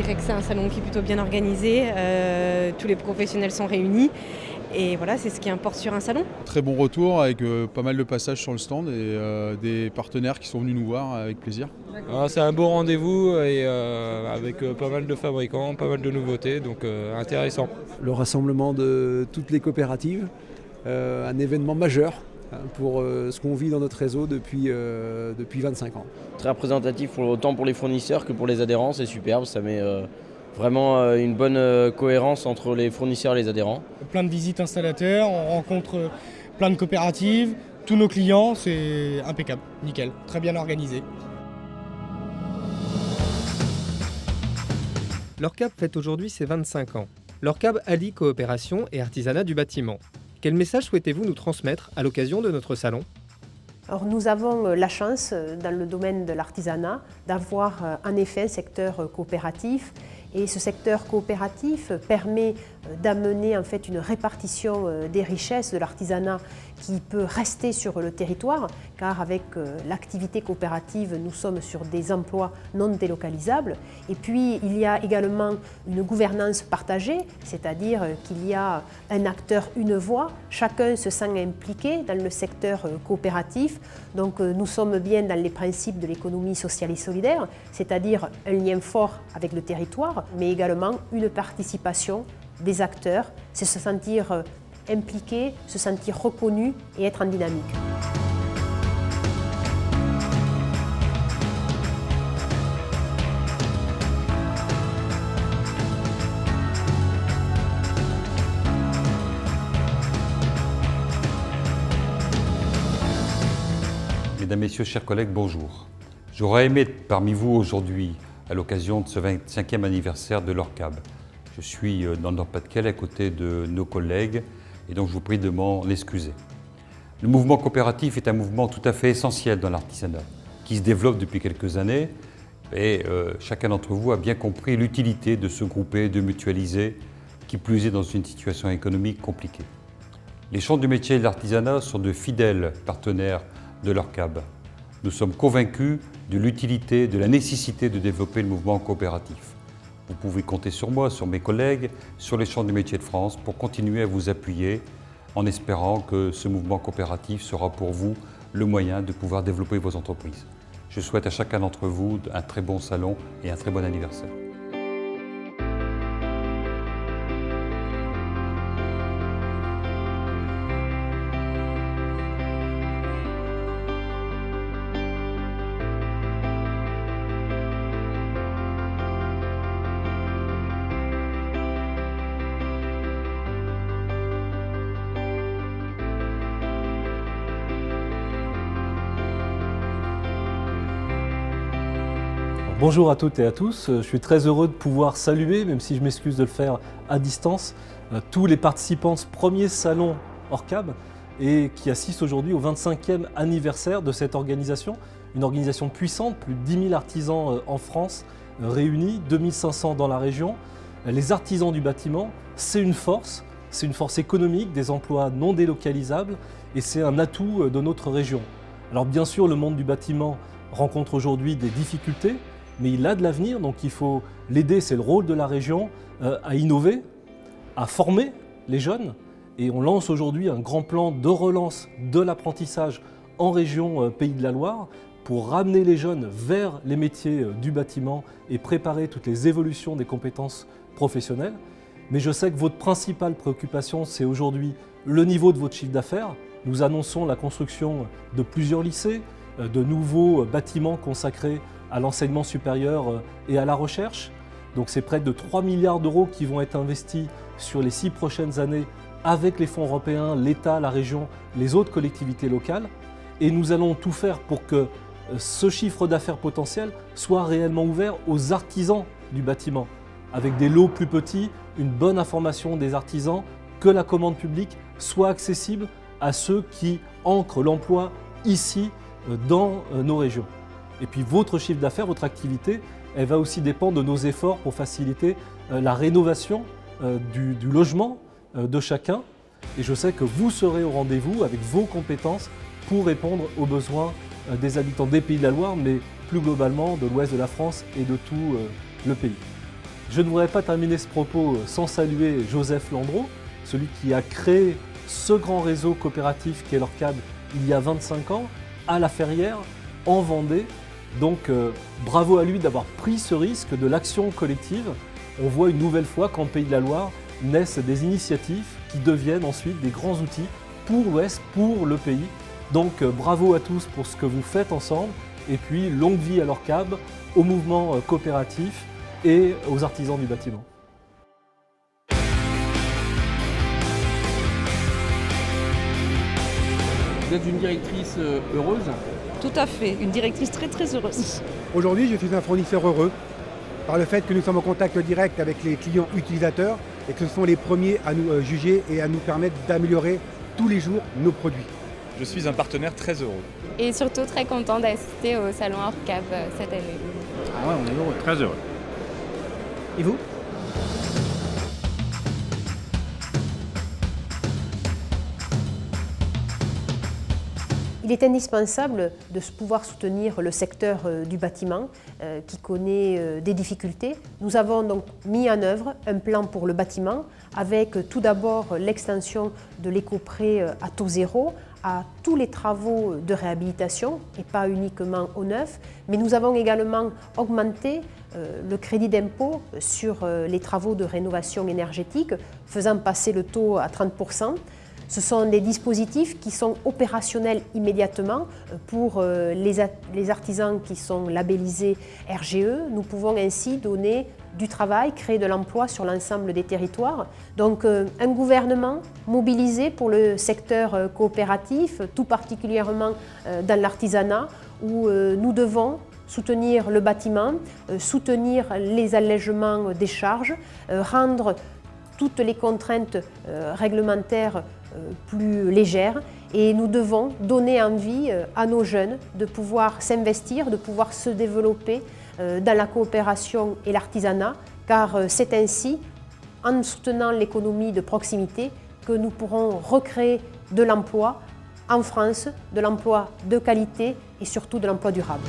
dirais que c'est un salon qui est plutôt bien organisé, tous les professionnels sont réunis et voilà, c'est ce qui importe sur un salon. Très bon retour avec pas mal de passages sur le stand et des partenaires qui sont venus nous voir avec plaisir. C'est un beau rendez-vous et avec pas mal de fabricants, pas mal de nouveautés, donc intéressant. Le rassemblement de toutes les coopératives, un événement majeur pour ce qu'on vit dans notre réseau depuis 25 ans. Très représentatif autant pour les fournisseurs que pour les adhérents, c'est superbe, ça met vraiment une bonne cohérence entre les fournisseurs et les adhérents. Plein de visites installateurs, on rencontre plein de coopératives, tous nos clients, c'est impeccable, nickel, très bien organisé. L'ORCAB fête aujourd'hui ses 25 ans. L'ORCAB allie coopération et artisanat du bâtiment. Quel message souhaitez-vous nous transmettre à l'occasion de notre salon ? Alors nous avons la chance, dans le domaine de l'artisanat, d'avoir en effet un secteur coopératif. Et ce secteur coopératif permet d'amener en fait une répartition des richesses de l'artisanat qui peut rester sur le territoire, car avec l'activité coopérative, nous sommes sur des emplois non délocalisables. Et puis, il y a également une gouvernance partagée, c'est-à-dire qu'il y a un acteur, une voix, chacun se sent impliqué dans le secteur coopératif. Donc, nous sommes bien dans les principes de l'économie sociale et solidaire, c'est-à-dire un lien fort avec le territoire, mais également une participation des acteurs, c'est se sentir impliqué, se sentir reconnu et être en dynamique. Mesdames, Messieurs, chers collègues, bonjour. J'aurais aimé être parmi vous aujourd'hui à l'occasion de ce 25e anniversaire de l'ORCAB. Je suis dans le Nord-Pas-de-Calais à côté de nos collègues et donc je vous prie de m'en excuser. Le mouvement coopératif est un mouvement tout à fait essentiel dans l'artisanat qui se développe depuis quelques années et chacun d'entre vous a bien compris l'utilité de se grouper, de mutualiser, qui plus est dans une situation économique compliquée. Les chambres du métier et de l'artisanat sont de fidèles partenaires de l'ORCAB. Nous sommes convaincus de l'utilité, de la nécessité de développer le mouvement coopératif. Vous pouvez compter sur moi, sur mes collègues, sur les chambres du métier de France pour continuer à vous appuyer en espérant que ce mouvement coopératif sera pour vous le moyen de pouvoir développer vos entreprises. Je souhaite à chacun d'entre vous un très bon salon et un très bon anniversaire. Bonjour à toutes et à tous, je suis très heureux de pouvoir saluer, même si je m'excuse de le faire à distance, tous les participants de ce premier salon ORCAB et qui assistent aujourd'hui au 25e anniversaire de cette organisation. Une organisation puissante, plus de 10 000 artisans en France réunis, 2500 dans la région. Les artisans du bâtiment, c'est une force économique, des emplois non délocalisables et c'est un atout de notre région. Alors bien sûr, le monde du bâtiment rencontre aujourd'hui des difficultés, mais il a de l'avenir, donc il faut l'aider, c'est le rôle de la région, à innover, à former les jeunes. Et on lance aujourd'hui un grand plan de relance de l'apprentissage en région Pays de la Loire pour ramener les jeunes vers les métiers du bâtiment et préparer toutes les évolutions des compétences professionnelles. Mais je sais que votre principale préoccupation, c'est aujourd'hui le niveau de votre chiffre d'affaires. Nous annonçons la construction de plusieurs lycées, de nouveaux bâtiments consacrés à l'enseignement supérieur et à la recherche. Donc c'est près de 3 milliards d'euros qui vont être investis sur les 6 prochaines années avec les fonds européens, l'État, la région, les autres collectivités locales. Et nous allons tout faire pour que ce chiffre d'affaires potentiel soit réellement ouvert aux artisans du bâtiment, avec des lots plus petits, une bonne information des artisans, que la commande publique soit accessible à ceux qui ancrent l'emploi ici dans nos régions. Et puis votre chiffre d'affaires, votre activité, elle va aussi dépendre de nos efforts pour faciliter la rénovation du logement de chacun. Et je sais que vous serez au rendez-vous avec vos compétences pour répondre aux besoins des habitants des Pays de la Loire, mais plus globalement de l'ouest de la France et de tout le pays. Je ne voudrais pas terminer ce propos sans saluer Joseph Landreau, celui qui a créé ce grand réseau coopératif qu'est l'ORCAB il y a 25 ans, à La Ferrière, en Vendée. Donc bravo à lui d'avoir pris ce risque de l'action collective. On voit une nouvelle fois qu'en Pays de la Loire naissent des initiatives qui deviennent ensuite des grands outils pour l'Ouest, pour le pays. Donc bravo à tous pour ce que vous faites ensemble. Et puis longue vie à l'ORCAB, au mouvement coopératif et aux artisans du bâtiment. Vous êtes une directrice heureuse? Tout à fait, une directrice très très heureuse. Aujourd'hui, je suis un fournisseur heureux par le fait que nous sommes en contact direct avec les clients utilisateurs et que ce sont les premiers à nous juger et à nous permettre d'améliorer tous les jours nos produits. Je suis un partenaire très heureux. Et surtout très content d'assister au salon ORCAB cette année. Ah ouais, on est heureux. Très heureux. Et vous ? Il est indispensable de pouvoir soutenir le secteur du bâtiment qui connaît des difficultés. Nous avons donc mis en œuvre un plan pour le bâtiment avec tout d'abord l'extension de l'éco-prêt à taux zéro à tous les travaux de réhabilitation et pas uniquement au neuf, mais nous avons également augmenté le crédit d'impôt sur les travaux de rénovation énergétique, faisant passer le taux à 30%. Ce sont des dispositifs qui sont opérationnels immédiatement pour les artisans qui sont labellisés RGE. Nous pouvons ainsi donner du travail, créer de l'emploi sur l'ensemble des territoires. Donc un gouvernement mobilisé pour le secteur coopératif, tout particulièrement dans l'artisanat, où nous devons soutenir le bâtiment, soutenir les allègements des charges, rendre toutes les contraintes réglementaires plus légères, et nous devons donner envie à nos jeunes de pouvoir s'investir, de pouvoir se développer dans la coopération et l'artisanat, car c'est ainsi, en soutenant l'économie de proximité, que nous pourrons recréer de l'emploi en France, de l'emploi de qualité et surtout de l'emploi durable.